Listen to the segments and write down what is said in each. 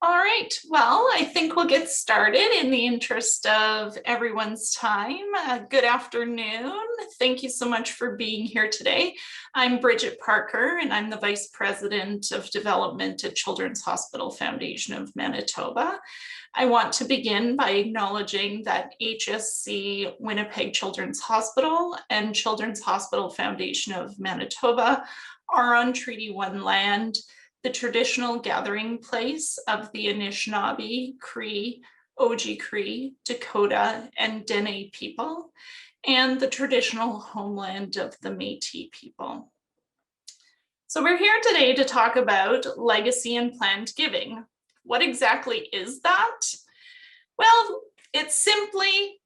All right, well, I think we'll get started in the interest of everyone's time. Good afternoon. Thank you so much for being here today. I'm Bridget Parker, and I'm the Vice President of Development at Children's Hospital Foundation of Manitoba. I want to begin by acknowledging that HSC Winnipeg Children's Hospital and Children's Hospital Foundation of Manitoba are on Treaty 1 land, the traditional gathering place of the Anishinaabe, Cree, Oji-Cree, Dakota, and Dene people, and the traditional homeland of the Métis people. So we're here today to talk about legacy and planned giving. What exactly is that? Well, it's simply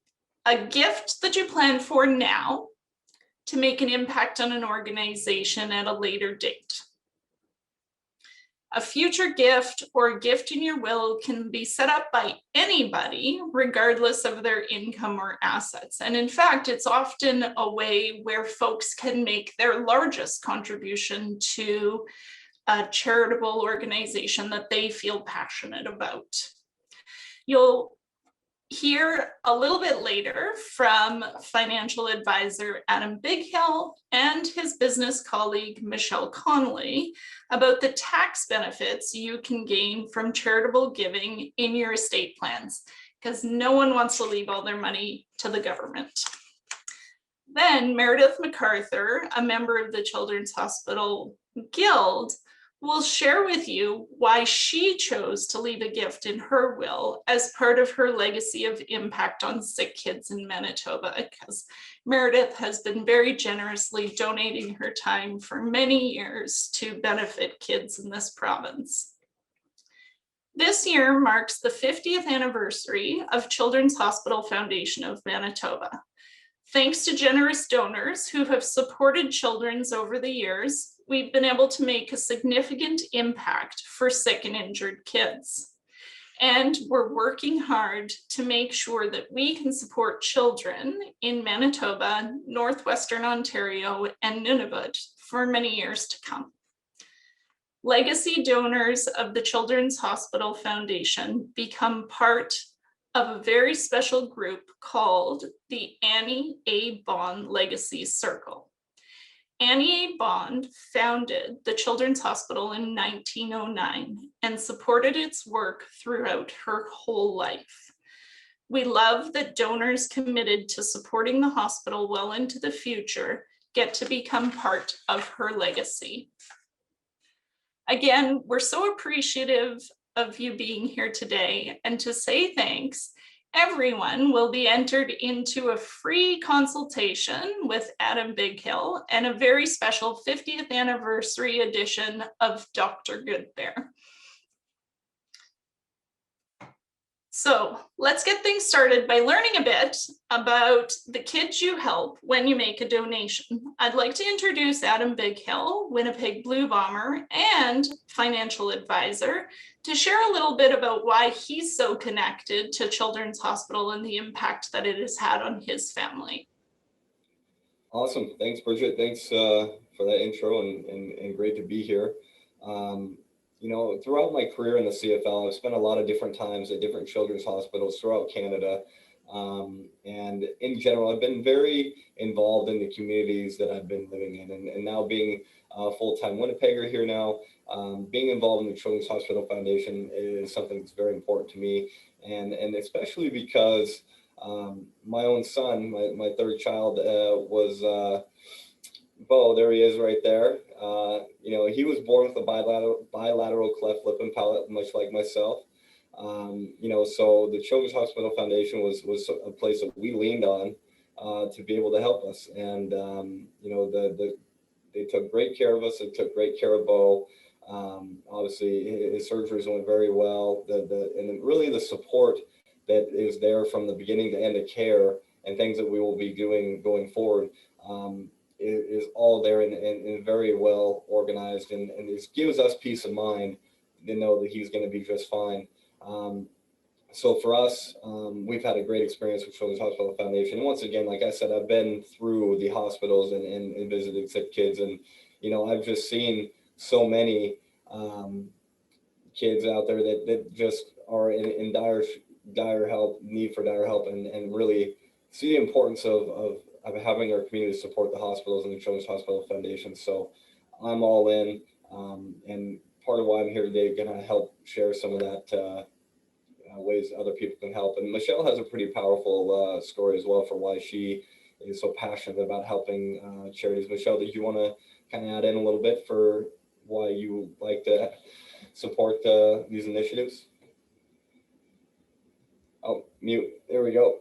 a gift that you plan for now to make an impact on an organization at a later date. A future gift or a gift in your will can be set up by anybody, regardless of their income or assets. And in fact, it's often a way where folks can make their largest contribution to a charitable organization that they feel passionate about. You'll hear a little bit later from financial advisor Adam Bighill and his business colleague Michelle Connolly about the tax benefits you can gain from charitable giving in your estate plans, because no one wants to leave all their money to the government. Then Meredith McArthur, a member of the Children's Hospital Guild, will share with you why she chose to leave a gift in her will as part of her legacy of impact on sick kids in Manitoba, because Meredith has been very generously donating her time for many years to benefit kids in this province. This year marks the 50th anniversary of Children's Hospital Foundation of Manitoba. Thanks to generous donors who have supported Children's over the years, we've been able to make a significant impact for sick and injured kids. And we're working hard to make sure that we can support children in Manitoba, Northwestern Ontario, and Nunavut for many years to come. Legacy donors of the Children's Hospital Foundation become part of a very special group called the Annie A. Bond Legacy Circle. Annie A. Bond founded the Children's Hospital in 1909 and supported its work throughout her whole life. We love that donors committed to supporting the hospital well into the future get to become part of her legacy. Again, we're so appreciative of you being here today, and to say thanks, everyone will be entered into a free consultation with Adam Bighill and a very special 50th anniversary edition of Dr. Goodbear. So let's get things started by learning a bit about the kids you help when you make a donation. I'd like to introduce Adam Bighill, Winnipeg Blue Bomber and financial advisor, to share a little bit about why he's so connected to Children's Hospital and the impact that it has had on his family. Awesome. Thanks, Bridget. Thanks for that intro and great to be here. You know, throughout my career in the CFL, I've spent a lot of different times at different children's hospitals throughout Canada. And in general, I've been very involved in the communities that I've been living in. And now being a full-time Winnipegger here now, being involved in the Children's Hospital Foundation is something that's very important to me. And especially because my own son, my third child, was Bo, there he is right there. You know, he was born with a bilateral cleft lip and palate, much like myself. You know, so the Children's Hospital Foundation was a place that we leaned on to be able to help us. And, you know, they took great care of us. They took great care of Bo. Obviously, his surgeries went very well. And really the support that is there from the beginning to end of care and things that we will be doing going forward is all there and very well organized, and this gives us peace of mind to know that he's going to be just fine. So for us, we've had a great experience with Children's Hospital Foundation. Once again, like I said, I've been through the hospitals and visited sick kids, and you know, I've just seen so many kids out there that just are in dire help, need for dire help, and really see the importance of having our community support the hospitals and the Children's Hospital Foundation. So I'm all in, and part of why I'm here today, going to help share some of that ways other people can help. And Michelle has a pretty powerful story as well for why she is so passionate about helping charities. Michelle, did you want to kind of add in a little bit for why you like to support these initiatives? Oh, mute. There we go.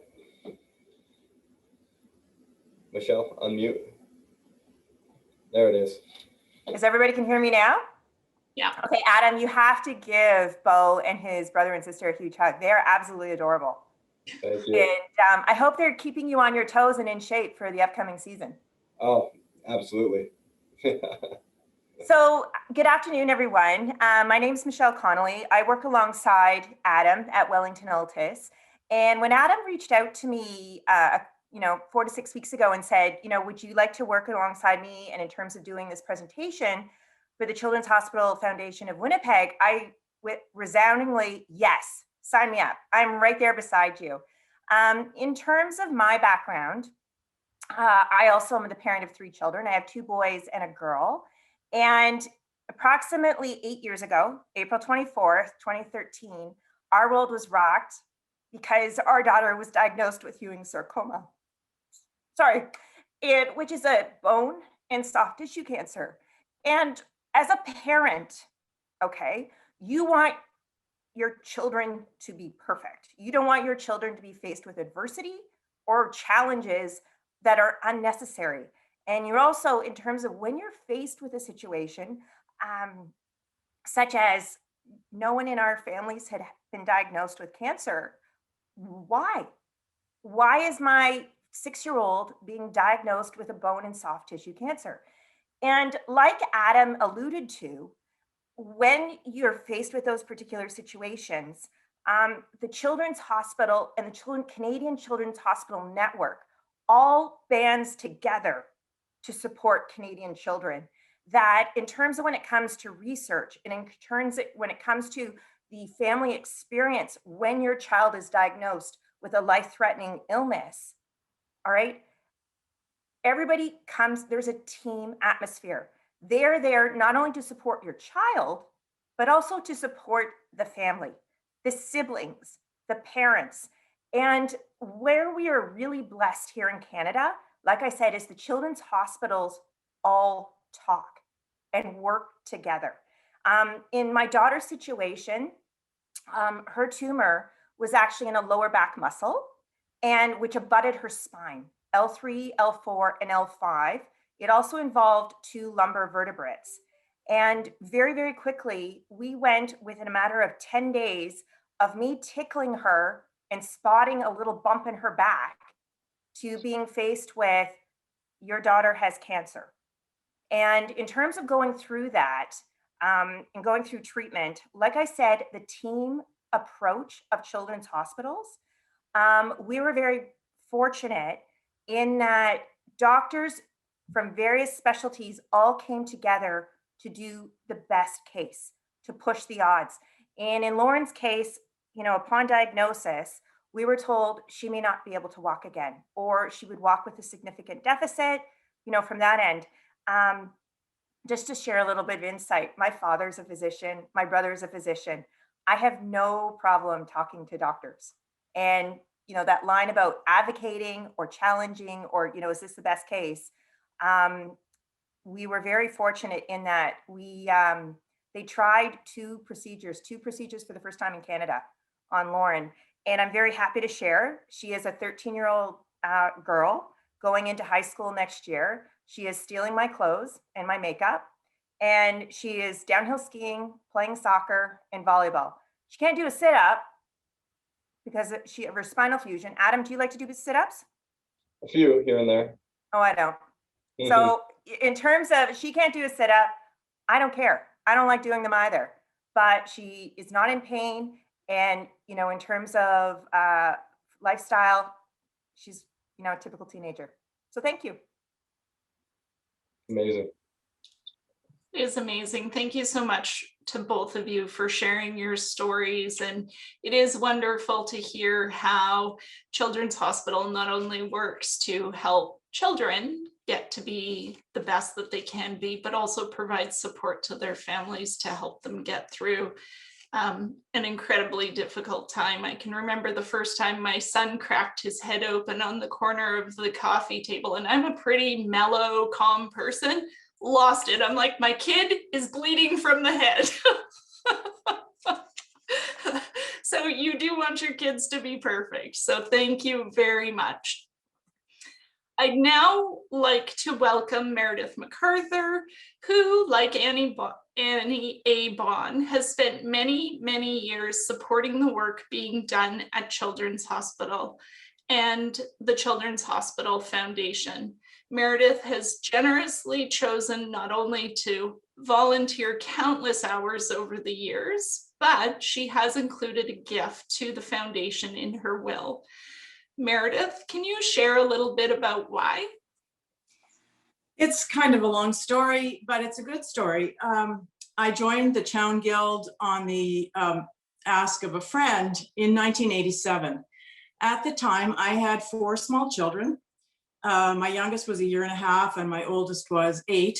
Michelle, unmute. There it is. Is everybody can hear me now? Yeah. Okay, Adam, you have to give Bo and his brother and sister a huge hug. They're absolutely adorable. Thank you. And I hope they're keeping you on your toes and in shape for the upcoming season. Oh, absolutely. So good afternoon, everyone. My name is Michelle Connolly. I work alongside Adam at Wellington-Altus. And when Adam reached out to me, 4 to 6 weeks ago and said, would you like to work alongside me? And in terms of doing this presentation for the Children's Hospital Foundation of Winnipeg, I went resoundingly, yes, sign me up. I'm right there beside you. In terms of my background, I also am the parent of 3 children. I have 2 boys and a girl. And approximately 8 years ago, April 24th, 2013, our world was rocked because our daughter was diagnosed with Ewing sarcoma. Which is a bone and soft tissue cancer. And as a parent, okay, you want your children to be perfect. You don't want your children to be faced with adversity or challenges that are unnecessary. And you're also, in terms of when you're faced with a situation, such as no one in our families had been diagnosed with cancer, why? Why is my 6-year-old being diagnosed with a bone and soft tissue cancer? And like Adam alluded to, when you're faced with those particular situations, the Children's Hospital and the Canadian Children's Hospital Network all bands together to support Canadian children. That in terms of when it comes to research and in terms of when it comes to the family experience when your child is diagnosed with a life-threatening illness, all right, everybody comes, there's a team atmosphere. They're there not only to support your child, but also to support the family, the siblings, the parents. And where we are really blessed here in Canada, like I said, is the children's hospitals all talk and work together. In my daughter's situation, her tumor was actually in a lower back muscle, and which abutted her spine, L3, L4, and L5. It also involved 2 lumbar vertebrates. And very, very quickly, we went within a matter of 10 days of me tickling her and spotting a little bump in her back to being faced with, your daughter has cancer. And in terms of going through that and going through treatment, like I said, the team approach of children's hospitals, we were very fortunate in that doctors from various specialties all came together to do the best case, to push the odds. And in Lauren's case, upon diagnosis, we were told she may not be able to walk again, or she would walk with a significant deficit, from that end. Just to share a little bit of insight, my father's a physician, my brother's a physician. I have no problem talking to doctors. And, that line about advocating or challenging or, is this the best case? We were very fortunate in that they tried 2 procedures for the first time in Canada on Lauren. And I'm very happy to share, she is a 13-year-old girl going into high school next year. She is stealing my clothes and my makeup, and she is downhill skiing, playing soccer, and volleyball. She can't do a sit-up because of her spinal fusion. Adam, do you like to do sit-ups? A few here and there. Oh, I don't. So in terms of, she can't do a sit-up, I don't care. I don't like doing them either. But she is not in pain. And, in terms of lifestyle, she's, a typical teenager. So thank you. Amazing. It is amazing. Thank you so much to both of you for sharing your stories. And it is wonderful to hear how Children's Hospital not only works to help children get to be the best that they can be, but also provides support to their families to help them get through an incredibly difficult time. I can remember the first time my son cracked his head open on the corner of the coffee table, and I'm a pretty mellow, calm person, lost it. I'm like, my kid is bleeding from the head. So you do want your kids to be perfect. So thank you very much. I'd now like to welcome Meredith McArthur, who, like Annie A. Bond, has spent many, many years supporting the work being done at Children's Hospital and the Children's Hospital Foundation. Meredith has generously chosen not only to volunteer countless hours over the years, but she has included a gift to the foundation in her will. Meredith, can you share a little bit about why? It's kind of a long story, but it's a good story. I joined the Chown Guild on the ask of a friend in 1987. At the time, I had 4 small children. My youngest was 1.5 years and my oldest was 8.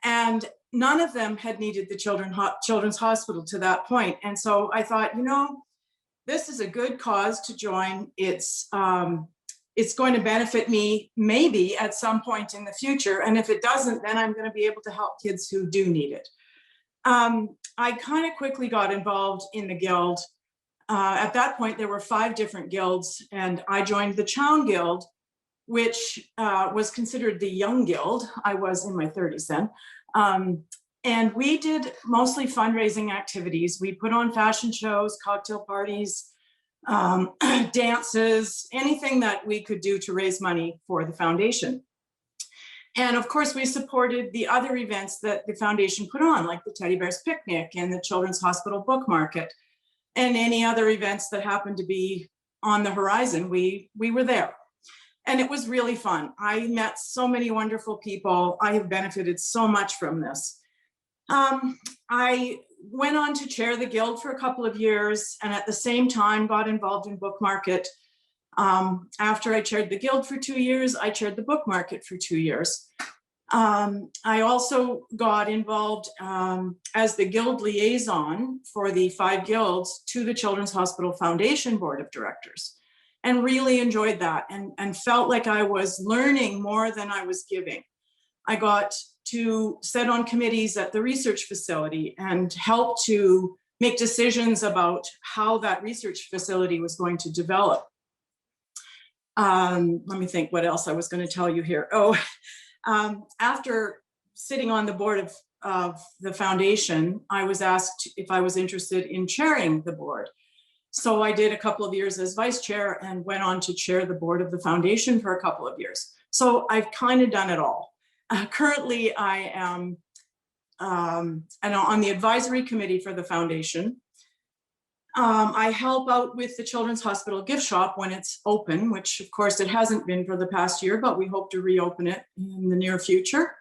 And none of them had needed the Children's Hospital to that point. And so I thought, you know, this is a good cause to join. It's going to benefit me maybe at some point in the future. And if it doesn't, then I'm going to be able to help kids who do need it. I kind of quickly got involved in the guild. At that point, there were 5 different guilds, and I joined the Chown Guild, which was considered the young guild. I was in my 30s then. And we did mostly fundraising activities. We put on fashion shows, cocktail parties, dances, anything that we could do to raise money for the foundation. And of course, we supported the other events that the foundation put on, like the Teddy Bears Picnic and the Children's Hospital Book Market, and any other events that happened to be on the horizon. We were there. And it was really fun. I met so many wonderful people. I have benefited so much from this. I went on to chair the guild for a couple of years, and at the same time got involved in book market. After I chaired the guild for 2 years, I chaired the book market for 2 years. I also got involved as the guild liaison for the 5 guilds to the Children's Hospital Foundation Board of Directors, and really enjoyed that and felt like I was learning more than I was giving. I got to sit on committees at the research facility and help to make decisions about how that research facility was going to develop. Let me think what else I was going to tell you here. After sitting on the board of the foundation, I was asked if I was interested in chairing the board. So I did a couple of years as vice chair and went on to chair the board of the foundation for a couple of years. So I've kind of done it all. Currently, I am on the advisory committee for the foundation. I help out with the Children's Hospital gift shop when it's open, which of course it hasn't been for the past year, but we hope to reopen it in the near future.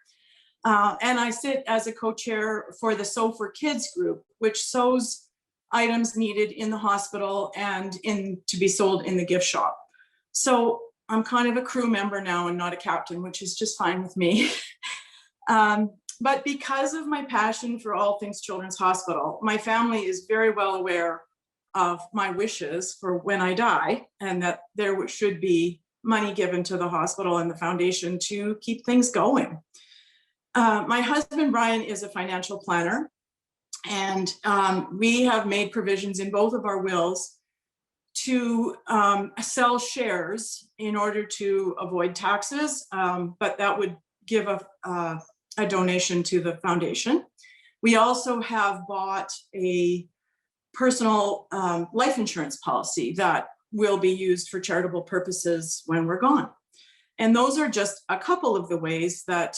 And I sit as a co-chair for the Sew for Kids group, which sews items needed in the hospital and to be sold in the gift shop. So I'm kind of a crew member now and not a captain, which is just fine with me. But because of my passion for all things Children's Hospital, my family is very well aware of my wishes for when I die, and that there should be money given to the hospital and the foundation to keep things going. My husband, Brian, is a financial planner, and we have made provisions in both of our wills to sell shares in order to avoid taxes, but that would give a donation to the foundation. We also have bought a personal life insurance policy that will be used for charitable purposes when we're gone. And those are just a couple of the ways that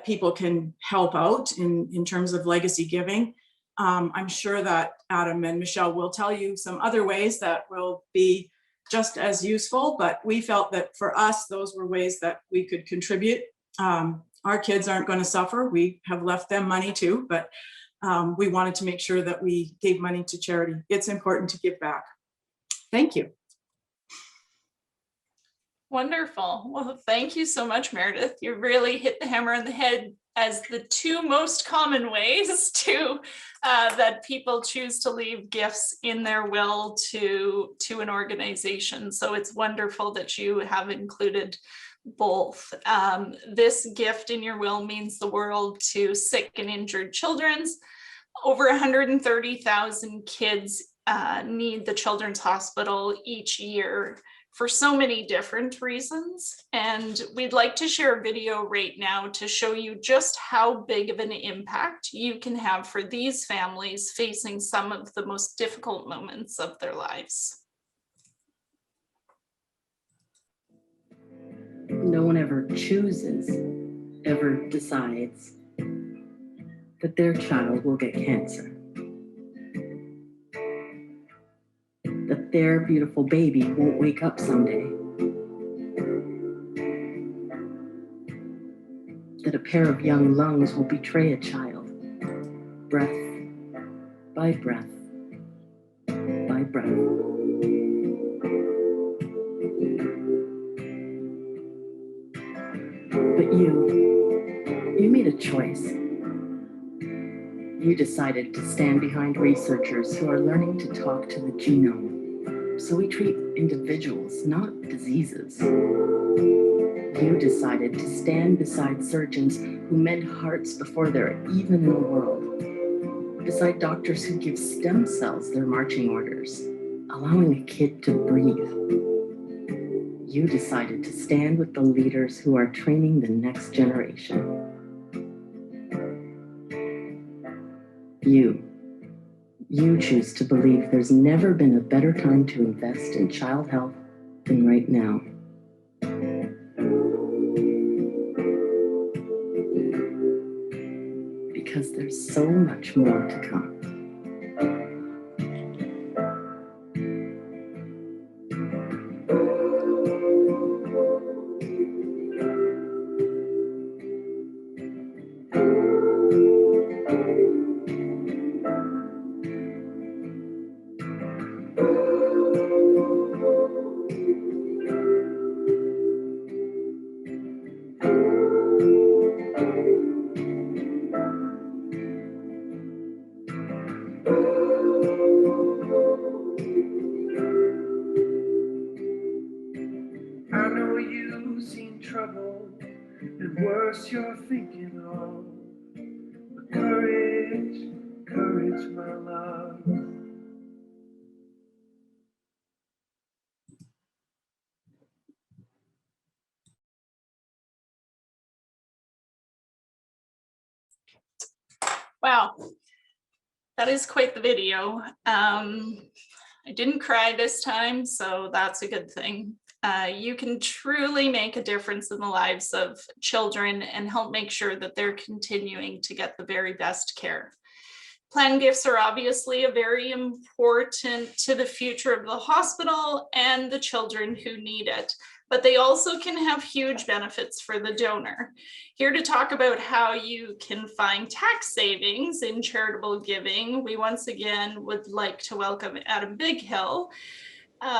people can help out in terms of legacy giving. I'm sure that Adam and Michelle will tell you some other ways that will be just as useful, but we felt that for us, those were ways that we could contribute. Our kids aren't going to suffer. We have left them money too, but we wanted to make sure that we gave money to charity. It's important to give back. Thank you. Wonderful. Well, thank you so much, Meredith. You really hit the hammer on the head as the two most common ways to that people choose to leave gifts in their will to an organization. So it's wonderful that you have included both. This gift in your will means the world to sick and injured children. Over 130,000 kids need the Children's Hospital each year for so many different reasons. And we'd like to share a video right now to show you just how big of an impact you can have for these families facing some of the most difficult moments of their lives. No one ever chooses, ever decides that their child will get cancer, that their beautiful baby won't wake up someday, that a pair of young lungs will betray a child, breath by breath by breath. But you made a choice. You decided to stand behind researchers who are learning to talk to the genome. So we treat individuals, not diseases. You decided to stand beside surgeons who mend hearts before they're even in the world. Beside doctors who give stem cells their marching orders, allowing a kid to breathe. You decided to stand with the leaders who are training the next generation. You choose to believe there's never been a better time to invest in child health than right now. Because there's so much more to come. I know you've seen trouble and worse you're thinking of. But courage, courage, my love. Wow, that is quite the video. I didn't cry this time, so that's a good thing. You can truly make a difference in the lives of children and help make sure that they're continuing to get the very best care. Planned gifts are obviously a very important to the future of the hospital and the children who need it, but they also can have huge benefits for the donor. Here to talk about how you can find tax savings in charitable giving, we once again would like to welcome Adam Bighill,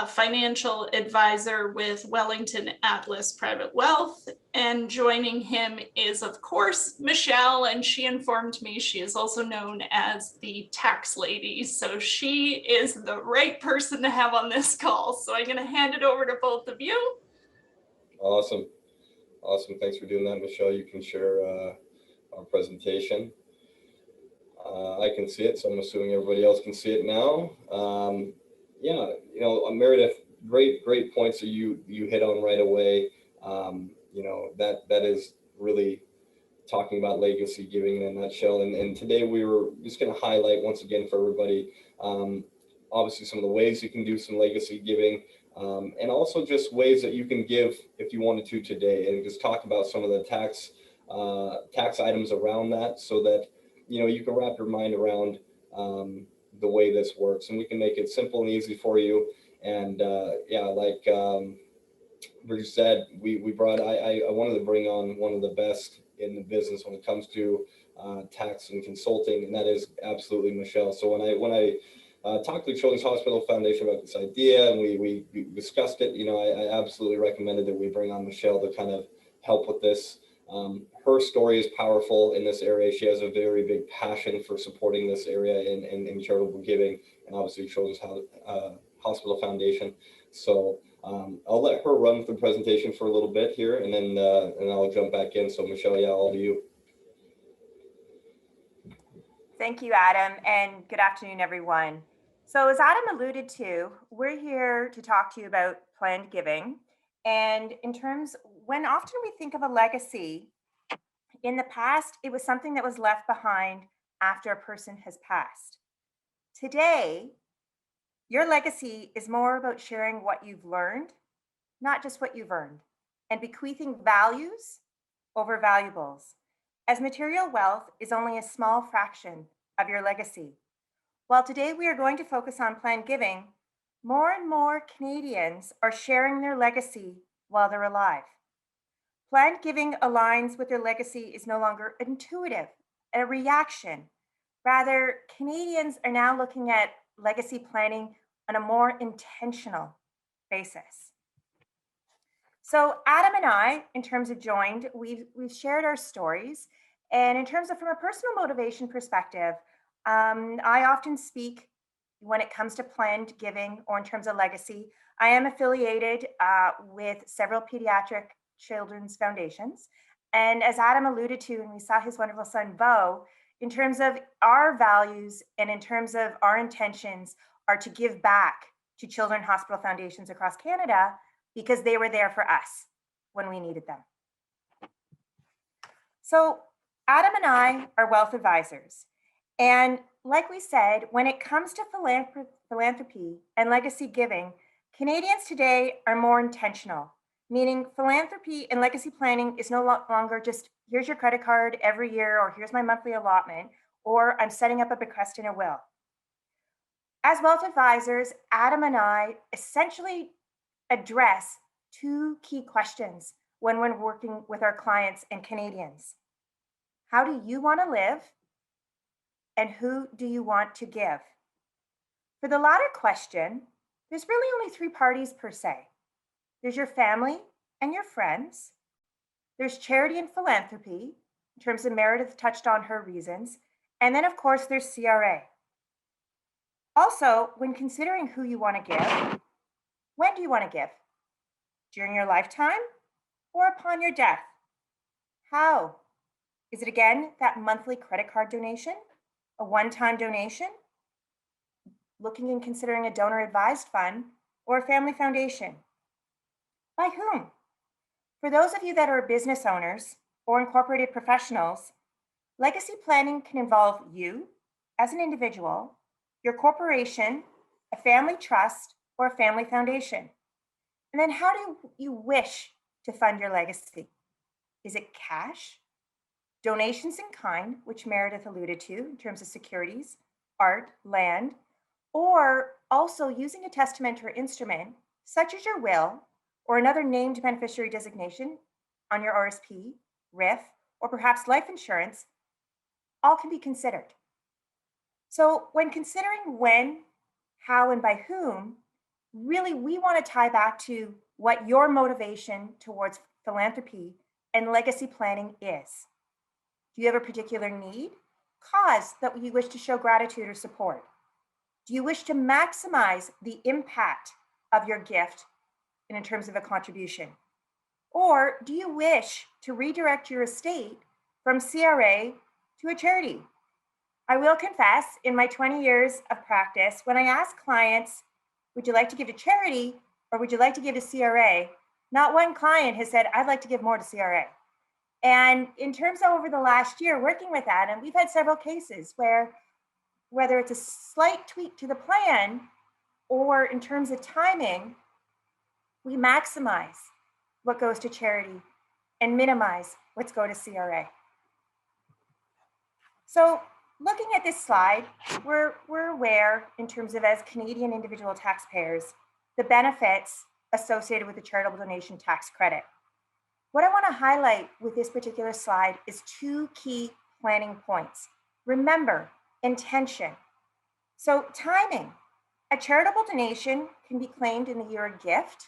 financial advisor with Wellington-Altus Private Wealth. And joining him is, of course, Michelle, and she informed me she is also known as the tax lady. So she is the right person to have on this call. So I'm going to hand it over to both of you. Awesome. Awesome. Thanks for doing that, Michelle. You can share our presentation. I can see it, so I'm assuming everybody else can see it now. Yeah, you know, Meredith, great points that you hit on right away. You know, that is really talking about legacy giving in a nutshell. And today we were just going to highlight once again for everybody, obviously some of the ways you can do some legacy giving, and also just ways that you can give if you wanted to today, and just talk about some of the tax items around that, so that, you know, you can wrap your mind around the way this works, and we can make it simple and easy for you. And yeah, like Bridget said, I wanted to bring on one of the best in the business when it comes to tax and consulting, and that is absolutely Michelle. So when I talked to the Children's Hospital Foundation about this idea, and we discussed it, I absolutely recommended that we bring on Michelle to kind of help with this. Her story is powerful in this area. She has a very big passion for supporting this area in charitable giving, and obviously Children's Hospital Foundation. So I'll let her run through the presentation for a little bit here, and then I'll jump back in. So Michelle, yeah, all to you. Thank you, Adam, and good afternoon, everyone. So as Adam alluded to, we're here to talk to you about planned giving. And in terms, when often we think of a legacy, in the past, it was something that was left behind after a person has passed. Today, your legacy is more about sharing what you've learned, not just what you've earned, and bequeathing values over valuables, as material wealth is only a small fraction of your legacy. While today we are going to focus on planned giving, more and more Canadians are sharing their legacy while they're alive. Planned giving aligns with their legacy is no longer intuitive, a reaction. Rather, Canadians are now looking at legacy planning on a more intentional basis. So Adam and I, in terms of joined, we've shared our stories. And in terms of from a personal motivation perspective, I often speak when it comes to planned giving or in terms of legacy. I am affiliated with several pediatric children's foundations. And as Adam alluded to, and we saw his wonderful son, Bo, in terms of our values and in terms of our intentions are to give back to children's hospital foundations across Canada because they were there for us when we needed them. So Adam and I are wealth advisors. And like we said, when it comes to philanthropy and legacy giving, Canadians today are more intentional, meaning philanthropy and legacy planning is no longer just, here's your credit card every year, or here's my monthly allotment, or I'm setting up a bequest in a will. As wealth advisors, Adam and I essentially address two key questions when we're working with our clients and Canadians. How do you want to live? And who do you want to give? For the latter question, there's really only three parties per se. There's your family and your friends. There's charity and philanthropy, in terms of Meredith touched on her reasons. And then of course, there's CRA. Also, when considering who you want to give, when do you want to give? During your lifetime or upon your death? How? Is it again that monthly credit card donation? A one-time donation? Looking and considering a donor advised fund or a family foundation? By whom? For those of you that are business owners or incorporated professionals, legacy planning can involve you as an individual, your corporation, a family trust, or a family foundation. And then how do you wish to fund your legacy? Is it cash, donations in kind, which Meredith alluded to in terms of securities, art, land, or also using a testamentary instrument, such as your will or another named beneficiary designation on your RSP, RIF, or perhaps life insurance, all can be considered. So when considering when, how, and by whom, really we want to tie back to what your motivation towards philanthropy and legacy planning is. Do you have a particular need, cause that you wish to show gratitude or support? Do you wish to maximize the impact of your gift in terms of a contribution? Or do you wish to redirect your estate from CRA to a charity? I will confess, in my 20 years of practice, when I ask clients, would you like to give to charity or would you like to give to CRA? Not one client has said, I'd like to give more to CRA. And in terms of over the last year working with Adam, we've had several cases where whether it's a slight tweak to the plan or in terms of timing, we maximize what goes to charity and minimize what's going to CRA. So looking at this slide, we're aware in terms of as Canadian individual taxpayers, the benefits associated with the charitable donation tax credit. What I want to highlight with this particular slide is two key planning points. Remember, intention. So timing. A charitable donation can be claimed in the year of gift,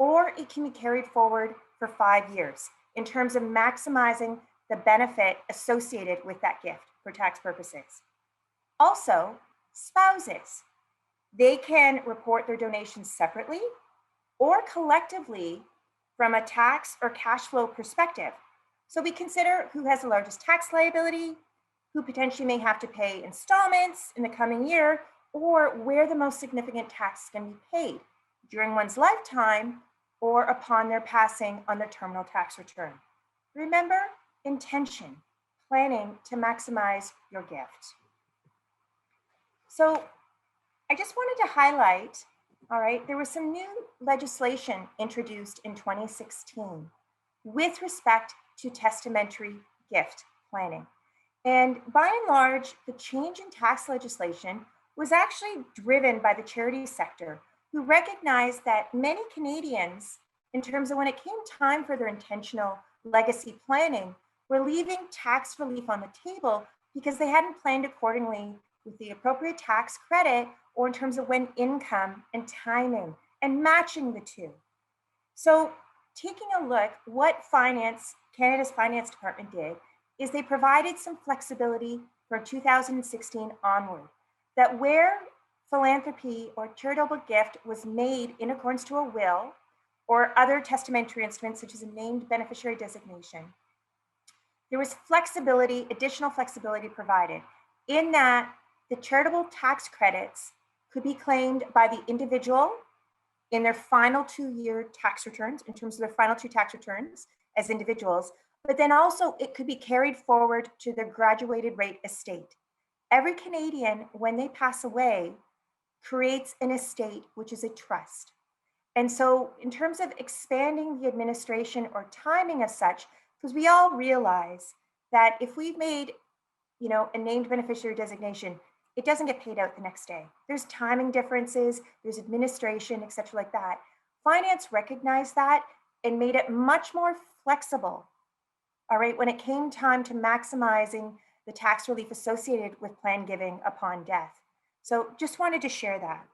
or it can be carried forward for 5 years in terms of maximizing the benefit associated with that gift for tax purposes. Also, spouses. They can report their donations separately or collectively from a tax or cash flow perspective. So we consider who has the largest tax liability, who potentially may have to pay installments in the coming year, or where the most significant tax can be paid during one's lifetime or upon their passing on their terminal tax return. Remember, intention, planning to maximize your gift. So I just wanted to highlight, all right, there was some new legislation introduced in 2016 with respect to testamentary gift planning. And by and large, the change in tax legislation was actually driven by the charity sector, who recognized that many Canadians, in terms of when it came time for their intentional legacy planning, were leaving tax relief on the table because they hadn't planned accordingly with the appropriate tax credit, or in terms of when income and timing and matching the two. So taking a look, what Canada's Finance Department did is they provided some flexibility from 2016 onward, that where philanthropy or charitable gift was made in accordance to a will or other testamentary instruments, such as a named beneficiary designation, there was flexibility, additional flexibility provided in that the charitable tax credits could be claimed by the individual in their final 2-year tax returns, in terms of their final 2 tax returns as individuals, but then also it could be carried forward to their graduated rate estate. Every Canadian, when they pass away, creates an estate, which is a trust. And so in terms of expanding the administration or timing of such, because we all realize that if we've made, a named beneficiary designation, it doesn't get paid out the next day. There's timing differences, there's administration, et cetera, like that. Finance recognized that and made it much more flexible, all right, when it came time to maximizing the tax relief associated with plan giving upon death. So just wanted to share that.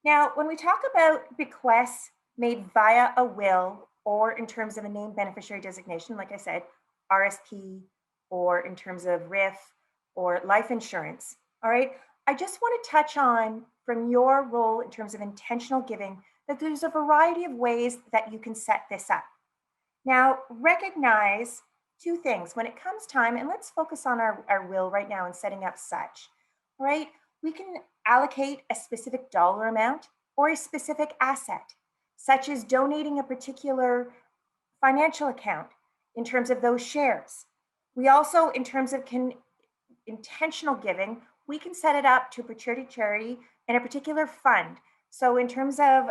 Now, when we talk about bequests made via a will or in terms of a named beneficiary designation, like I said, RSP, or in terms of RIF or life insurance, all right, I just want to touch on from your role in terms of intentional giving that there's a variety of ways that you can set this up. Now, recognize 2 things when it comes time, and let's focus on our will right now and setting up such, all right? We can allocate a specific dollar amount or a specific asset, such as donating a particular financial account in terms of those shares. We also, in terms of intentional giving, we can set it up to a charity and a particular fund. So in terms of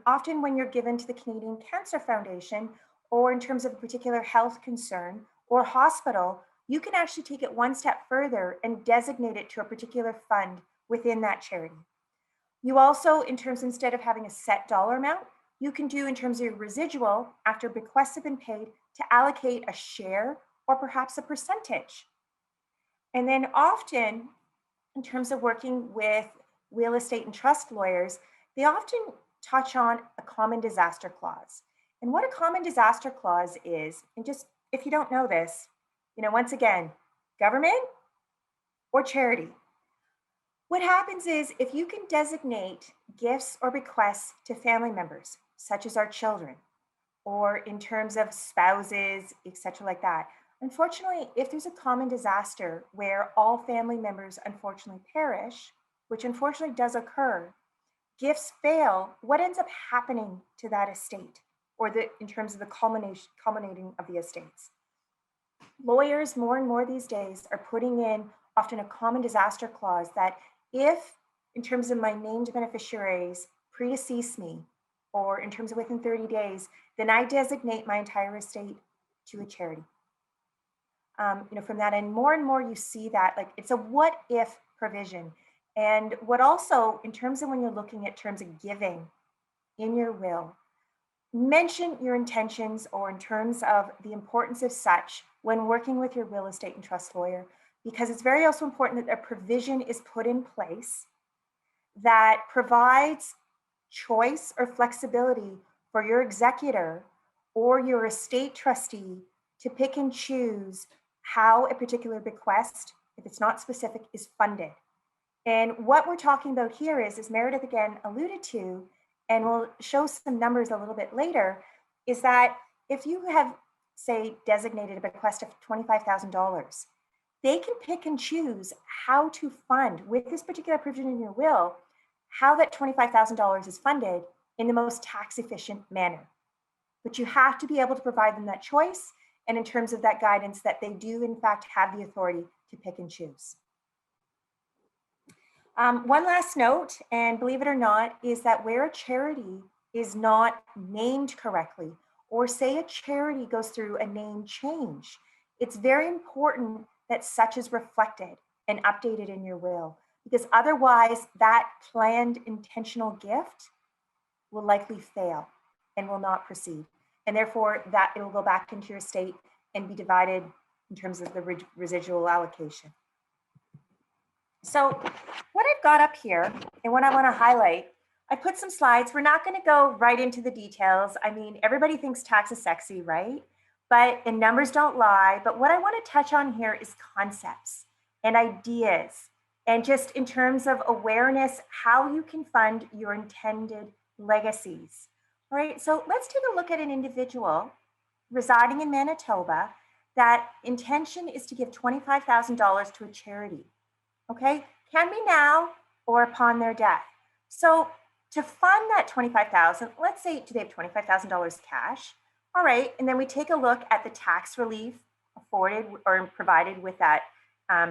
often when you're given to the Canadian Cancer Foundation, or in terms of a particular health concern or hospital, you can actually take it one step further and designate it to a particular fund within that charity. You also, in terms, instead of having a set dollar amount, you can do in terms of your residual after bequests have been paid to allocate a share or perhaps a percentage. And then often, in terms of working with real estate and trust lawyers, they often touch on a common disaster clause. And what a common disaster clause is, and just if you don't know this, once again, government or charity. What happens is if you can designate gifts or bequests to family members, such as our children, or in terms of spouses, et cetera, like that. Unfortunately, if there's a common disaster where all family members unfortunately perish, which unfortunately does occur, gifts fail, what ends up happening to that estate, or in terms of the culminating of the estates? Lawyers more and more these days are putting in often a common disaster clause that if, in terms of my named beneficiaries predecease me, or in terms of within 30 days, then I designate my entire estate to a charity. From that, and more you see that, like, it's a what if provision. And what also, in terms of when you're looking at terms of giving in your will, mention your intentions or in terms of the importance of such when working with your real estate and trust lawyer, because it's very also important that a provision is put in place that provides choice or flexibility for your executor or your estate trustee to pick and choose how a particular bequest, if it's not specific, is funded. And what we're talking about here is, as Meredith again alluded to, and we'll show some numbers a little bit later, is that if you have, say, designated a bequest of $25,000, they can pick and choose how to fund, with this particular provision in your will, how that $25,000 is funded in the most tax efficient manner. But you have to be able to provide them that choice, and in terms of that guidance, that they do in fact have the authority to pick and choose. One last note, and believe it or not, is that where a charity is not named correctly, or say a charity goes through a name change, it's very important that such is reflected and updated in your will, because otherwise that planned intentional gift will likely fail and will not proceed. And therefore that it will go back into your estate and be divided in terms of the residual allocation. So what I've got up here and what I want to highlight, I put some slides. We're not going to go right into the details. I mean, everybody thinks tax is sexy, right? And numbers don't lie. But what I want to touch on here is concepts and ideas, and just in terms of awareness, how you can fund your intended legacies. All right, so let's take a look at an individual residing in Manitoba that intention is to give $25,000 to a charity. Okay, can be now or upon their death. So to fund that $25,000, let's say do they have $25,000 cash? All right, and then we take a look at the tax relief afforded or provided with that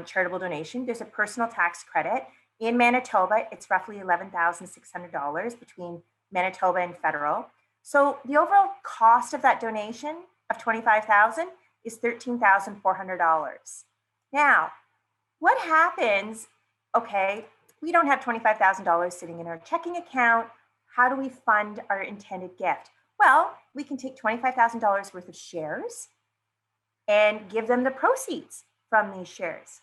charitable donation. There's a personal tax credit. In Manitoba, it's roughly $11,600 between Manitoba and federal. So the overall cost of that donation of $25,000 is $13,400. Now, what happens, okay, we don't have $25,000 sitting in our checking account. How do we fund our intended gift? Well, we can take $25,000 worth of shares and give them the proceeds from these shares.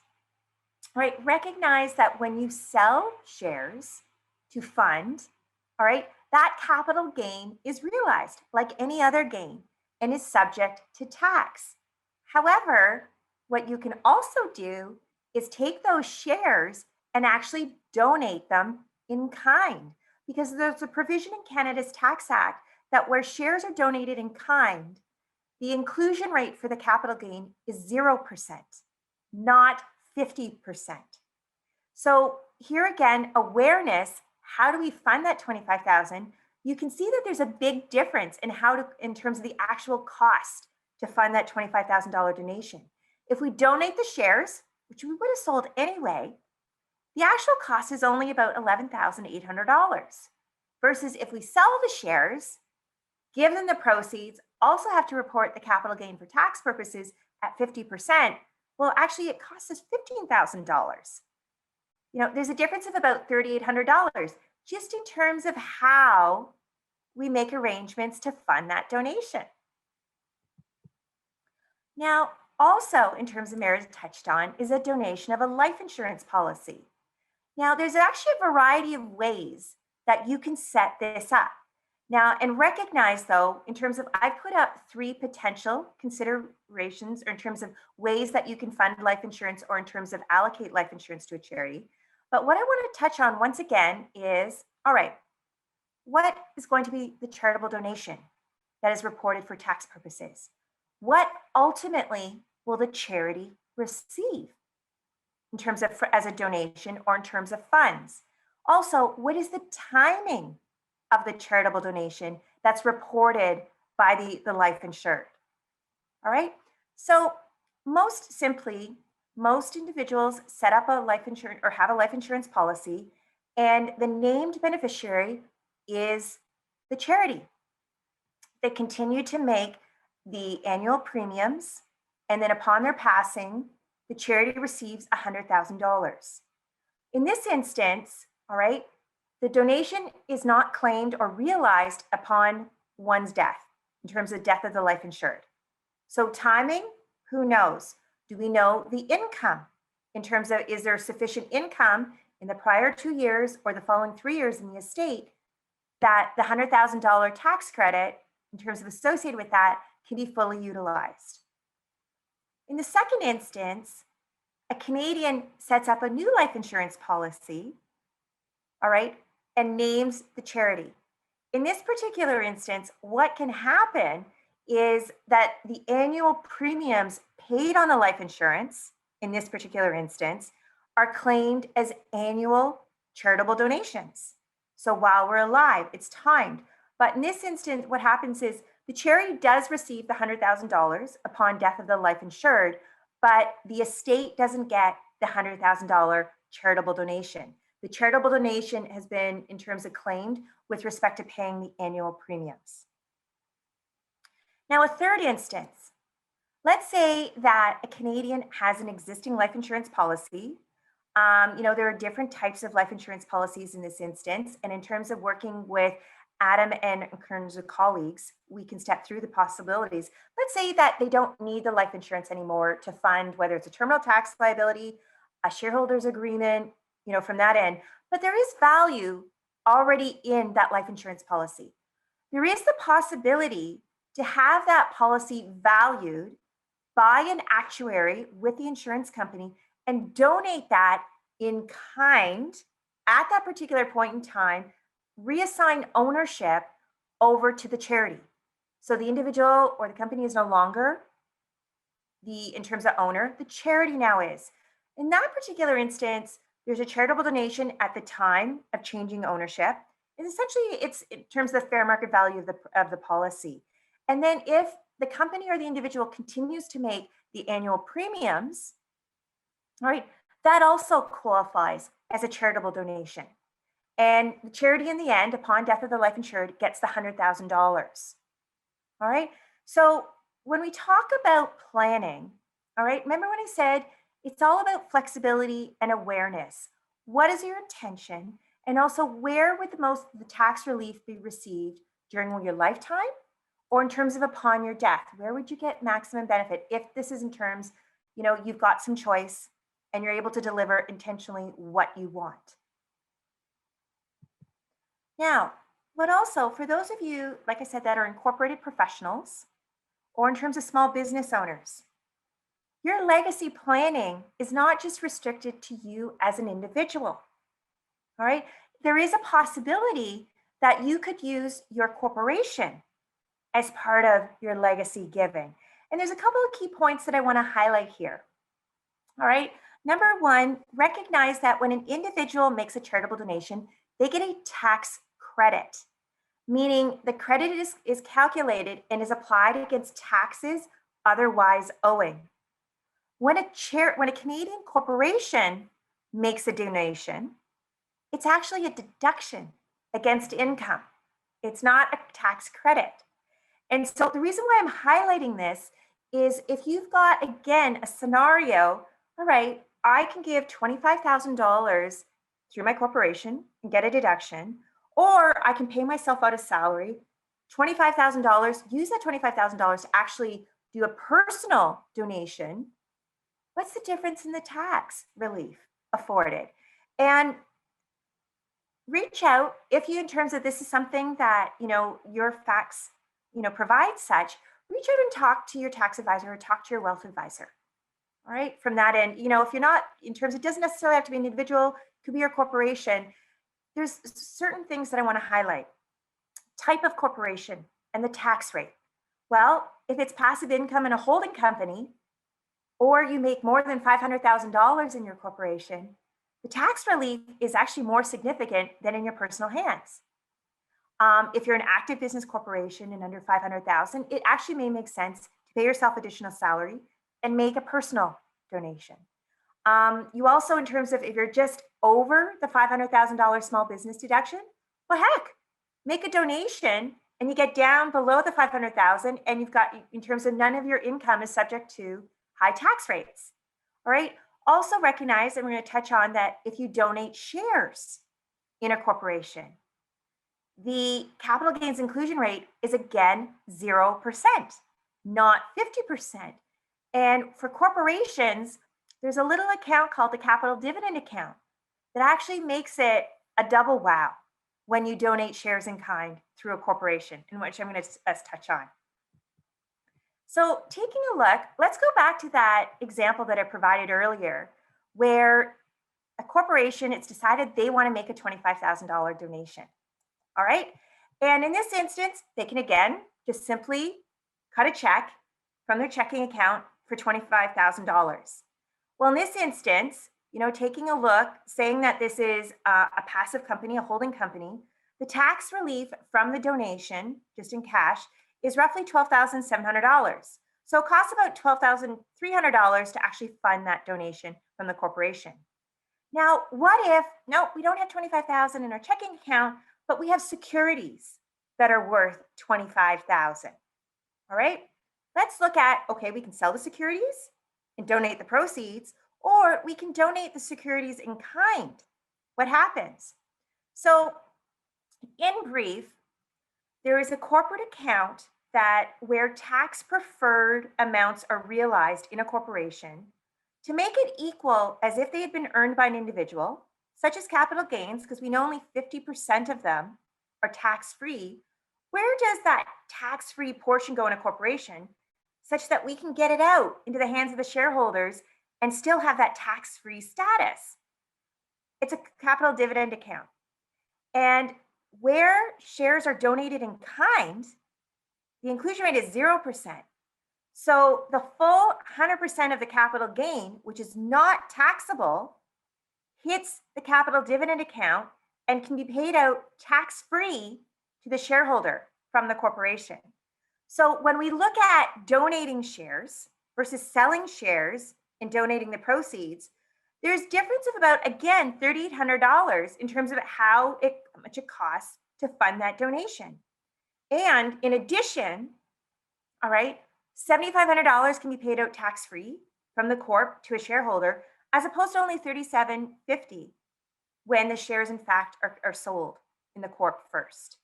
All right, recognize that when you sell shares to fund, all right, that capital gain is realized like any other gain and is subject to tax. However, what you can also do is take those shares and actually donate them in kind, because there's a provision in Canada's Tax Act that where shares are donated in kind, the inclusion rate for the capital gain is 0%, not 50%. So here again, awareness, how do we fund that $25,000? You can see that there's a big difference in in terms of the actual cost to fund that $25,000 donation. If we donate the shares, which we would have sold anyway, the actual cost is only about $11,800. Versus if we sell the shares, give them the proceeds, also have to report the capital gain for tax purposes at 50%, well, actually it costs us $15,000. You know, there's a difference of about $3,800 just in terms of how we make arrangements to fund that donation. Now, also in terms of Meredith touched on is a donation of a life insurance policy. Now, there's actually a variety of ways that you can set this up. Now, and recognize though, in terms of, I've put up 3 potential considerations or in terms of ways that you can fund life insurance or in terms of allocate life insurance to a charity. But what I want to touch on once again is, all right, what is going to be the charitable donation that is reported for tax purposes? What ultimately will the charity receive in terms of as a donation or in terms of funds? Also, what is the timing of the charitable donation that's reported by the life insured? All right, so most simply, most individuals set up a life insurance or have a life insurance policy, and the named beneficiary is the charity. They continue to make the annual premiums, and then upon their passing, the charity receives $100,000. In this instance, all right, the donation is not claimed or realized upon one's death, in terms of death of the life insured. So timing, who knows? Do we know the income in terms of, is there sufficient income in the prior 2 years or the following 3 years in the estate that the $100,000 tax credit in terms of associated with that can be fully utilized? In the second instance, a Canadian sets up a new life insurance policy, all right, and names the charity. In this particular instance, what can happen is that the annual premiums paid on the life insurance, in this particular instance, are claimed as annual charitable donations. So while we're alive, it's timed. But in this instance, what happens is the charity does receive the $100,000 upon death of the life insured, but the estate doesn't get the $100,000 charitable donation. The charitable donation has been, in terms of claimed, with respect to paying the annual premiums. Now, a third instance, let's say that a Canadian has an existing life insurance policy. There are different types of life insurance policies in this instance. And in terms of working with Adam and in terms of colleagues, we can step through the possibilities. Let's say that they don't need the life insurance anymore to fund whether it's a terminal tax liability, a shareholders agreement, from that end. But there is value already in that life insurance policy. There is the possibility to have that policy valued by an actuary with the insurance company and donate that in kind at that particular point in time, reassign ownership over to the charity. So the individual or the company is no longer in terms of owner, the charity now is. In that particular instance, there's a charitable donation at the time of changing ownership. And essentially, it's in terms of the fair market value of the policy. And then if the company or the individual continues to make the annual premiums, all right, that also qualifies as a charitable donation. And the charity in the end, upon death of the life insured, gets the $100,000. All right. So when we talk about planning, all right, remember when I said it's all about flexibility and awareness. What is your intention? And also, where would the tax relief be received during your lifetime or in terms of upon your death? Where would you get maximum benefit if this is in terms, you've got some choice and you're able to deliver intentionally what you want? Now, but also for those of you, like I said, that are incorporated professionals or in terms of small business owners, your legacy planning is not just restricted to you as an individual. All right. There is a possibility that you could use your corporation as part of your legacy giving. And there's a couple of key points that I want to highlight here. All right. Number one, recognize that when an individual makes a charitable donation, they get a tax credit, meaning the credit is calculated and is applied against taxes otherwise owing. When a Canadian corporation makes a donation, it's actually a deduction against income. It's not a tax credit. And so the reason why I'm highlighting this is if you've got, again, a scenario, all right, I can give $25,000 through my corporation and get a deduction, or I can pay myself out a salary, $25,000, use that $25,000 to actually do a personal donation. What's the difference in the tax relief afforded? And reach out if you, in terms of this is something that, your facts, provide such, reach out and talk to your tax advisor or talk to your wealth advisor. All right. From that end, if you're not, in terms, it doesn't necessarily have to be an individual, it could be your corporation. There's certain things that I want to highlight. Type of corporation and the tax rate. Well, if it's passive income in a holding company, or you make more than $500,000 in your corporation, the tax relief is actually more significant than in your personal hands. If you're an active business corporation and under $500,000, it actually may make sense to pay yourself additional salary and make a personal donation. You also, in terms of if you're just over the $500,000 small business deduction, well, heck, make a donation and you get down below the $500,000 and you've got, in terms of none of your income is subject to high tax rates. All right. Also recognize, and we're going to touch on that, if you donate shares in a corporation, the capital gains inclusion rate is again 0%, not 50%. And for corporations, there's a little account called the capital dividend account that actually makes it a double wow when you donate shares in kind through a corporation, in which I'm going to touch on. So taking a look, let's go back to that example that I provided earlier, where a corporation, it's decided they want to make a $25,000 donation. All right. And in this instance, they can again just simply cut a check from their checking account for $25,000. Well, in this instance, taking a look, saying that this is a passive company, a holding company, the tax relief from the donation, just in cash, is roughly $12,700. So it costs about $12,300 to actually fund that donation from the corporation. Now, what if, no, we don't have $25,000 in our checking account, but we have securities that are worth $25,000. All right, let's look at, okay, we can sell the securities and donate the proceeds, or we can donate the securities in kind. What happens? So in brief, there is a corporate account where tax preferred amounts are realized in a corporation to make it equal as if they had been earned by an individual, such as capital gains, because we know only 50% of them are tax-free. Where does that tax-free portion go in a corporation such that we can get it out into the hands of the shareholders and still have that tax-free status? It's a capital dividend account. And where shares are donated in kind, the inclusion rate is 0%. So the full 100% of the capital gain, which is not taxable, hits the capital dividend account and can be paid out tax-free to the shareholder from the corporation. So when we look at donating shares versus selling shares and donating the proceeds, there's difference of about, again, $3,800 in terms of how much it costs to fund that donation. And in addition, all right, $7,500 can be paid out tax-free from the corp to a shareholder, as opposed to only $3,750 when the shares, in fact, are sold in the corp first.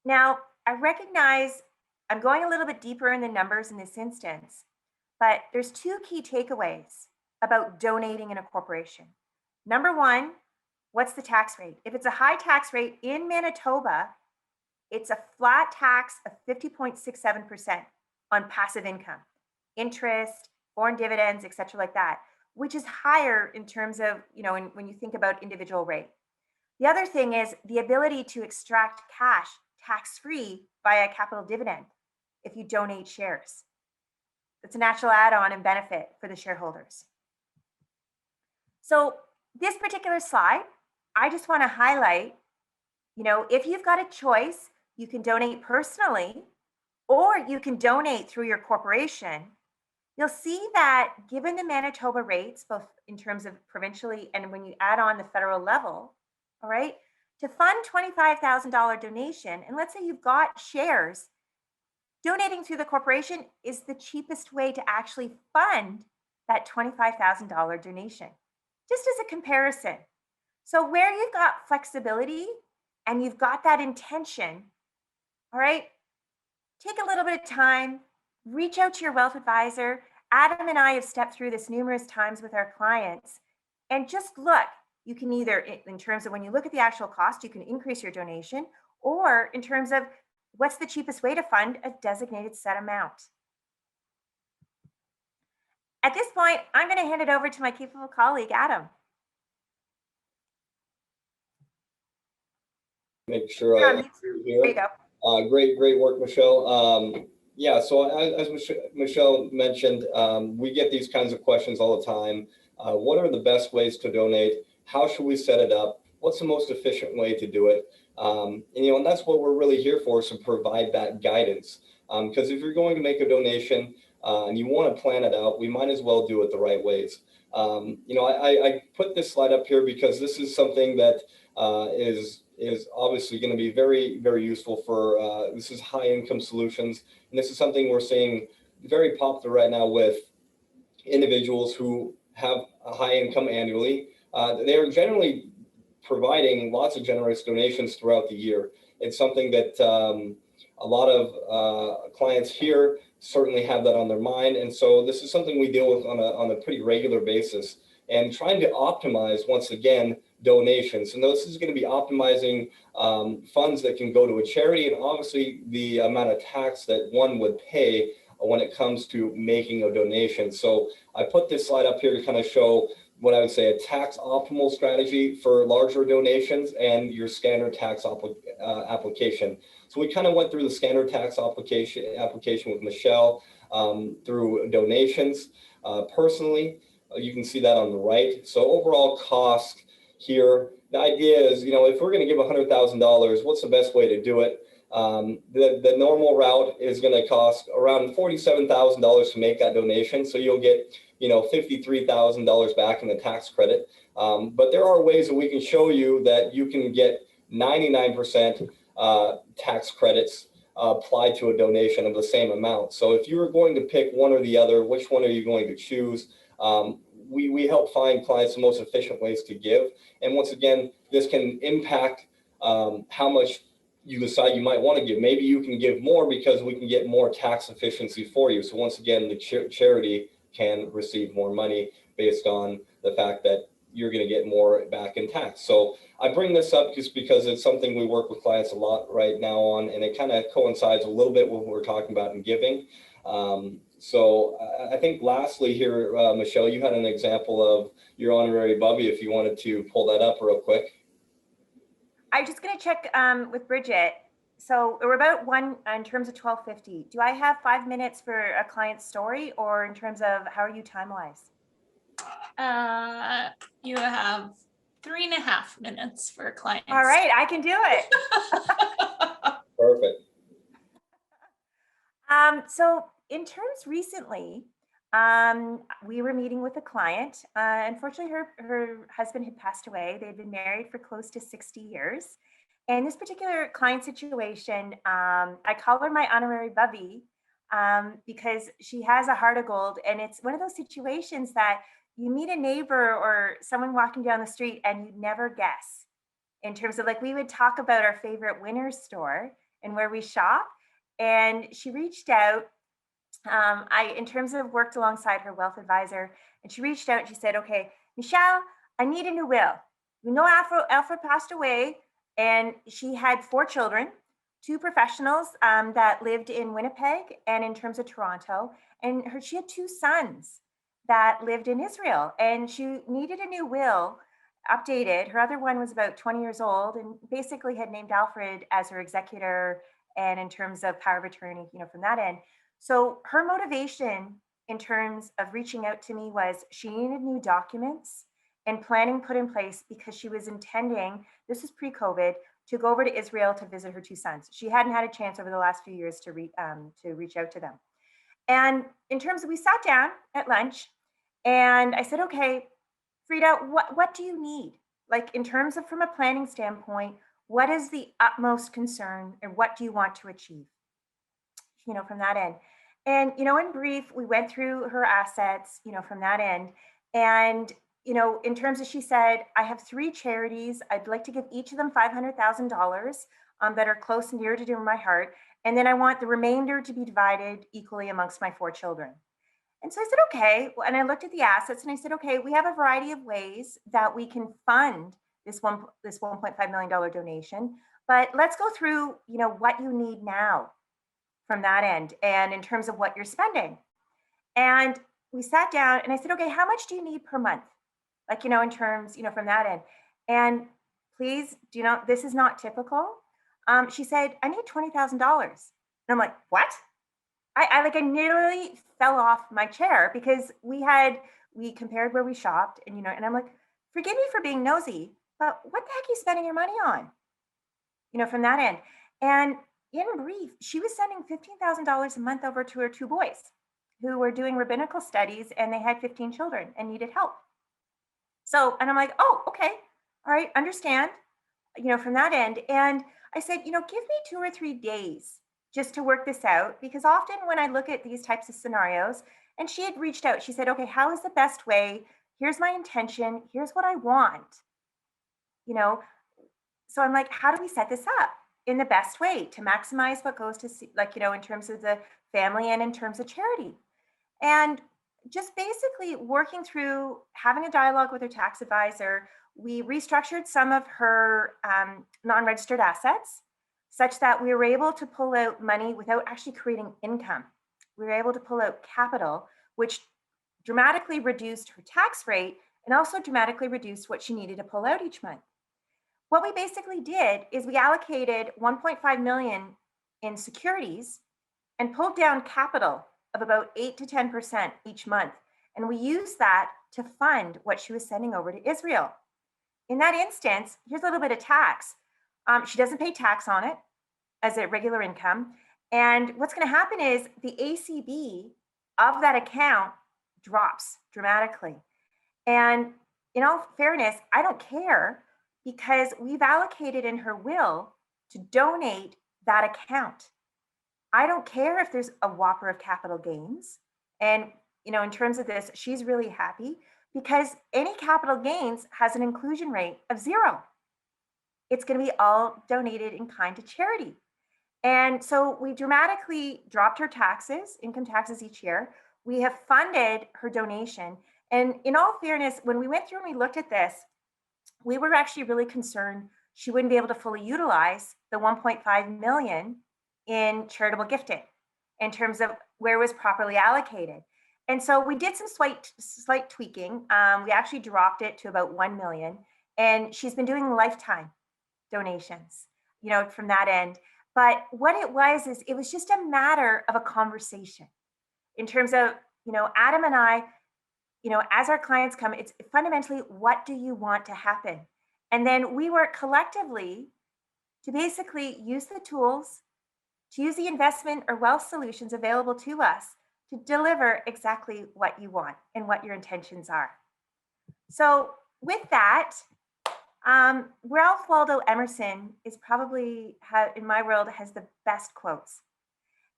Now, I recognize I'm going a little bit deeper in the numbers in this instance, but there's two key takeaways about donating in a corporation. Number one, what's the tax rate? If it's a high tax rate in Manitoba, it's a flat tax of 50.67% on passive income, interest, foreign dividends, et cetera, like that, which is higher in terms of, when you think about individual rate. The other thing is the ability to extract cash tax-free via capital dividend if you donate shares. It's a natural add-on and benefit for the shareholders. So this particular slide, I just want to highlight, if you've got a choice, you can donate personally or you can donate through your corporation. You'll see that given the Manitoba rates, both in terms of provincially and when you add on the federal level, all right, to fund $25,000 donation, and let's say you've got shares, donating through the corporation is the cheapest way to actually fund that $25,000 donation, just as a comparison. So where you've got flexibility and you've got that intention, all right, take a little bit of time, reach out to your wealth advisor. Adam and I have stepped through this numerous times with our clients, and just look. You can either, in terms of when you look at the actual cost, you can increase your donation, or in terms of what's the cheapest way to fund a designated set amount. At this point, I'm going to hand it over to my capable colleague, Adam. Make sure There you go. Great work, Michelle. Yeah, so as Michelle mentioned, we get these kinds of questions all the time. What are the best ways to donate? How should we set it up? What's the most efficient way to do it? And that's what we're really here for, is to provide that guidance. Because if you're going to make a donation and you want to plan it out, we might as well do it the right ways. I put this slide up here because this is something that is obviously going to be very, very useful for, this is high income solutions. And this is something we're seeing very popular right now with individuals who have a high income annually. They are generally providing lots of generous donations throughout the year. it's something that a lot of clients here certainly have that on their mind. And so this is something we deal with on a pretty regular basis, and trying to optimize, once again, donations. And this is going to be optimizing funds that can go to a charity, and obviously the amount of tax that one would pay when it comes to making a donation. So I put this slide up here to kind of show what I would say a tax optimal strategy for larger donations and your standard tax application. So we kind of went through the standard tax application with Michelle through donations. Personally, you can see that on the right. So overall cost here, the idea is, you know, if we're going to give $100,000, what's the best way to do it? The normal route is going to cost around $47,000 to make that donation. So you'll get, you know, $53,000 back in the tax credit. But there are ways that we can show you that you can get 99% tax credits applied to a donation of the same amount. So if you were going to pick one or the other, which one are you going to choose? We help find clients the most efficient ways to give. And once again, this can impact how much you decide you might want to give. Maybe you can give more because we can get more tax efficiency for you. So once again, the charity can receive more money based on the fact that you're going to get more back in tax. So I bring this up just because it's something we work with clients a lot right now on, and it kind of coincides a little bit with what we're talking about in giving. So I think lastly here, Michelle, you had an example of your honorary bubby, if you wanted to pull that up real quick. I'm just going to check with Bridget. So we're about one in terms of 12:50. Do I have 5 minutes for a client's story, or in terms of how are you time-wise? You have 3.5 minutes for clients. All right, I can do it. Perfect. So in terms recently, we were meeting with a client. Unfortunately, her husband had passed away. They had been married for close to 60 years. And this particular client situation, I call her my honorary bubby because she has a heart of gold. And it's one of those situations that you meet a neighbor or someone walking down the street and you'd never guess. In terms of, like, we would talk about our favorite Winners store and where we shop. And she reached out. In terms of worked alongside her wealth advisor, and she reached out and she said, okay, Michelle, I need a new will. You know, Alfred passed away, and she had 4 children, 2 professionals that lived in Winnipeg and in terms of Toronto, and she had 2 sons that lived in Israel, and she needed a new will updated. Her other one was about 20 years old and basically had named Alfred as her executor, and in terms of power of attorney, you know, from that end. So her motivation in terms of reaching out to me was she needed new documents and planning put in place because she was intending, this is pre-COVID, to go over to Israel to visit her 2 sons. She hadn't had a chance over the last few years to reach out to them. And in terms of, we sat down at lunch and I said, okay, Frida, what do you need? Like, in terms of, from a planning standpoint, what is the utmost concern and what do you want to achieve? You know, from that end. And, you know, in brief, we went through her assets, you know, from that end. And, you know, in terms of, she said, I have 3 charities. I'd like to give each of them $500,000 that are close and dear to my heart. And then I want the remainder to be divided equally amongst my 4 children. And so I said, okay. And I looked at the assets and I said, okay, we have a variety of ways that we can fund this $1.5 million donation, but let's go through, you know, what you need now from that end, and in terms of what you're spending. And we sat down and I said, okay, how much do you need per month? Like, you know, in terms, you know, from that end. And please, do you know, this is not typical. She said, I need $20,000. And I'm like, what? I nearly fell off my chair because we compared where we shopped, and, you know, and I'm like, forgive me for being nosy, but what the heck are you spending your money on? You know, from that end. And in brief, she was sending $15,000 a month over to her 2 boys who were doing rabbinical studies, and they had 15 children and needed help. So, and I'm like, oh, okay. All right. Understand, you know, from that end. And I said, you know, give me 2 or 3 days just to work this out, because often when I look at these types of scenarios, and she had reached out, she said, okay, how is the best way? Here's my intention. Here's what I want, you know? So I'm like, how do we set this up? in the best way to maximize what goes to, in terms of the family and in terms of charity. And just basically working through having a dialogue with her tax advisor, we restructured some of her non-registered assets such that we were able to pull out money without actually creating income. We were able to pull out capital, which dramatically reduced her tax rate and also dramatically reduced what she needed to pull out each month. What we basically did is we allocated 1.5 million in securities and pulled down capital of about 8 to 10% each month. And we used that to fund what she was sending over to Israel. In that instance, here's a little bit of tax. She doesn't pay tax on it as a regular income. And what's going to happen is the ACB of that account drops dramatically. And in all fairness, I don't care because we've allocated in her will to donate that account. I don't care if there's a whopper of capital gains. And, in terms of this, she's really happy because any capital gains has an inclusion rate of 0. It's going to be all donated in kind to charity. And so we dramatically dropped her taxes, income taxes each year. We have funded her donation. And in all fairness, when we went through and we looked at this, we were actually really concerned she wouldn't be able to fully utilize the 1.5 million in charitable gifting in terms of where it was properly allocated. And so we did some slight tweaking. We actually dropped it to about 1 million. And she's been doing lifetime donations, from that end. But what it was is it was just a matter of a conversation in terms of, Adam and I, as our clients come, it's fundamentally, what do you want to happen? And then we work collectively to basically use the tools, to use the investment or wealth solutions available to us to deliver exactly what you want and what your intentions are. So with that, Ralph Waldo Emerson is probably, in my world, has the best quotes.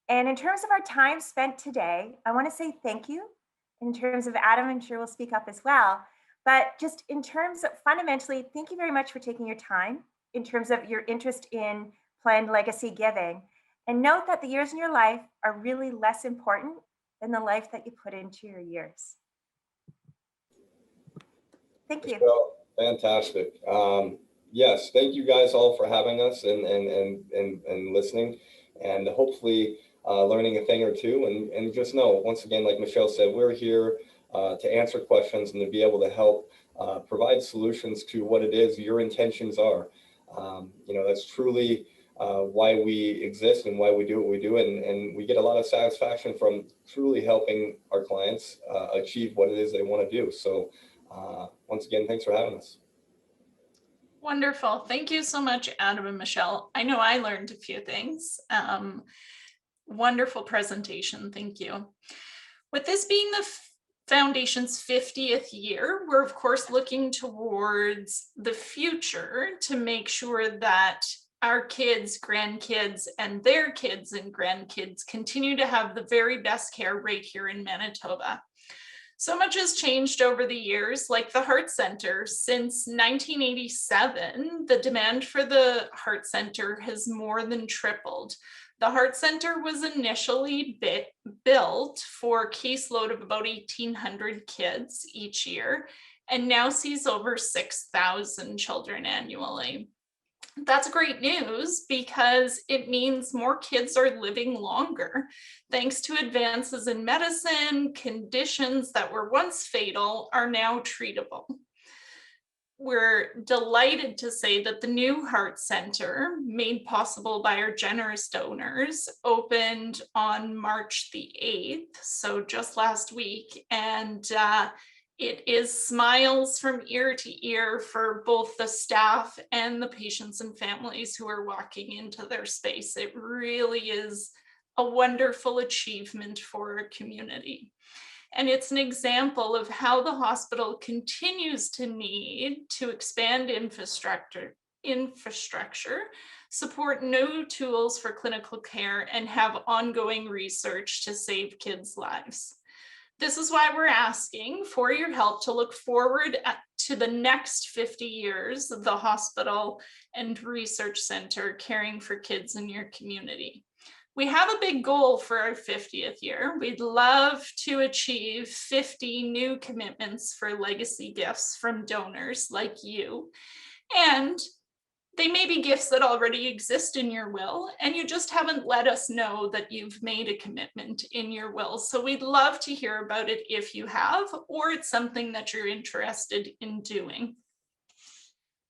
And in terms of our time spent today, I want to say thank you. In terms of Adam, I'm sure will speak up as well. But just in terms of fundamentally, thank you very much for taking your time in terms of your interest in planned legacy giving. And note that the years in your life are really less important than the life that you put into your years. Thank you. Well, fantastic. Yes, thank you guys all for having us and listening, and hopefully learning a thing or two. And just know, once again, like Michelle said, we're here to answer questions and to be able to help provide solutions to what it is your intentions are. That's truly why we exist and why we do what we do. And we get a lot of satisfaction from truly helping our clients achieve what it is they want to do. So once again, thanks for having us. Wonderful. Thank you so much, Adam and Michelle. I know I learned a few things. Wonderful presentation. Thank you. With this being the Foundation's 50th year, we're of course looking towards the future to make sure that our kids, grandkids, and their kids and grandkids continue to have the very best care right here in Manitoba. So much has changed over the years, like the Heart Center. Since 1987, the demand for the Heart Center has more than tripled. The Heart Center was initially built for a caseload of about 1,800 kids each year, and now sees over 6,000 children annually. That's great news because it means more kids are living longer. Thanks to advances in medicine, conditions that were once fatal are now treatable. We're delighted to say that the new Heart Center, made possible by our generous donors, opened on March the 8th, so just last week, and it is smiles from ear to ear for both the staff and the patients and families who are walking into their space. It really is a wonderful achievement for our community. And it's an example of how the hospital continues to need to expand infrastructure, support new tools for clinical care, and have ongoing research to save kids' lives. This is why we're asking for your help to look forward to the next 50 years of the hospital and research center caring for kids in your community. We have a big goal for our 50th year. We'd love to achieve 50 new commitments for legacy gifts from donors like you. And they may be gifts that already exist in your will, and you just haven't let us know that you've made a commitment in your will. So we'd love to hear about it if you have, or it's something that you're interested in doing.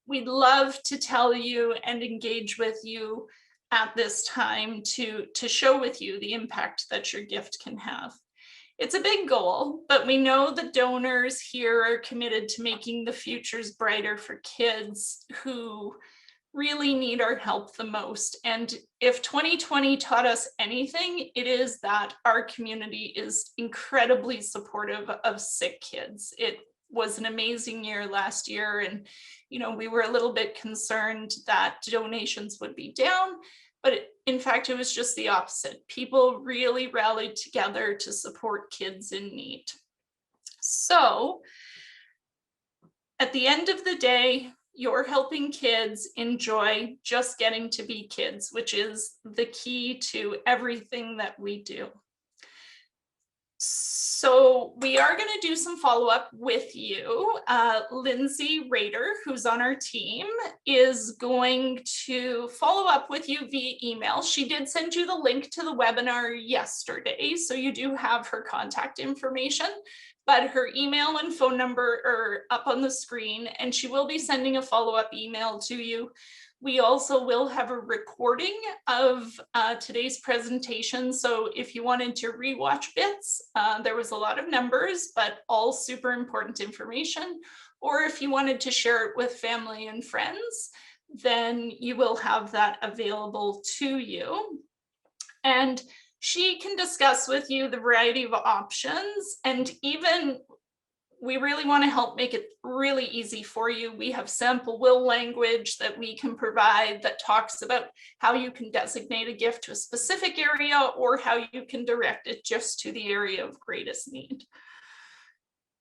We'd love to tell you and engage with you at this time to show with you the impact that your gift can have. It's a big goal, but we know the donors here are committed to making the futures brighter for kids who really need our help the most. And if 2020 taught us anything, it is that our community is incredibly supportive of sick kids. It was an amazing year last year, and we were a little bit concerned that donations would be down, but in fact, it was just the opposite. People really rallied together to support kids in need. So at the end of the day, you're helping kids enjoy just getting to be kids, which is the key to everything that we do. So we are going to do some follow-up with you. Lindsay Rader, who's on our team, is going to follow up with you via email. She did send you the link to the webinar yesterday, so you do have her contact information, but her email and phone number are up on the screen, and she will be sending a follow-up email to you. We also will have a recording of today's presentation. So if you wanted to rewatch bits, there was a lot of numbers, but all super important information. Or if you wanted to share it with family and friends, then you will have that available to you. And she can discuss with you the variety of options, and even we really want to help make it really easy for you. We have sample will language that we can provide that talks about how you can designate a gift to a specific area or how you can direct it just to the area of greatest need.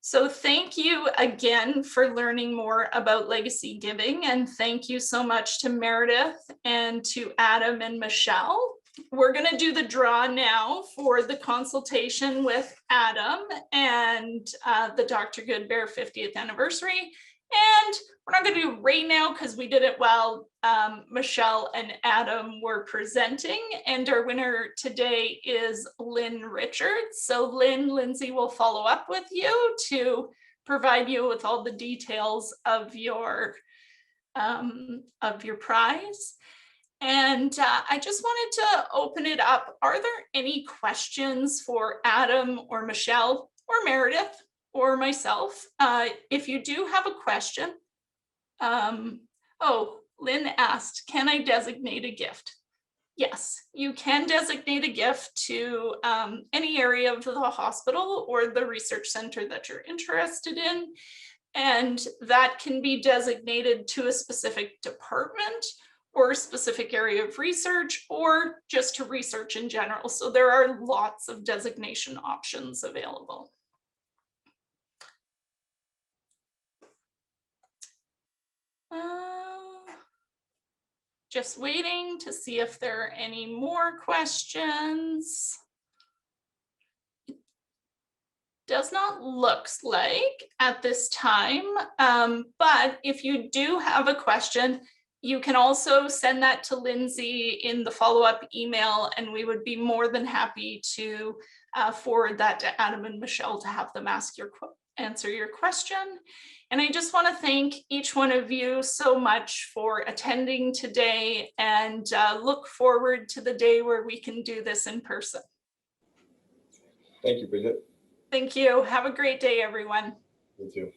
So thank you again for learning more about legacy giving, and thank you so much to Meredith and to Adam and Michelle. We're going to do the draw now for the consultation with Adam and the Dr. Goodbear 50th anniversary. And we're not going to do it right now because we did it while Michelle and Adam were presenting. And our winner today is Lynn Richards. So Lindsay will follow up with you to provide you with all the details of your prize. And I just wanted to open it up. Are there any questions for Adam or Michelle or Meredith or myself? If you do have a question, Lynn asked, can I designate a gift? Yes, you can designate a gift to any area of the hospital or the research center that you're interested in. And that can be designated to a specific department or a specific area of research, or just to research in general. So there are lots of designation options available. Just waiting to see if there are any more questions. It does not look like at this time, but if you do have a question, you can also send that to Lindsay in the follow-up email, and we would be more than happy to forward that to Adam and Michelle to have them answer your question. And I just want to thank each one of you so much for attending today, and look forward to the day where we can do this in person. Thank you, Bridget. Thank you. Have a great day, everyone. You too.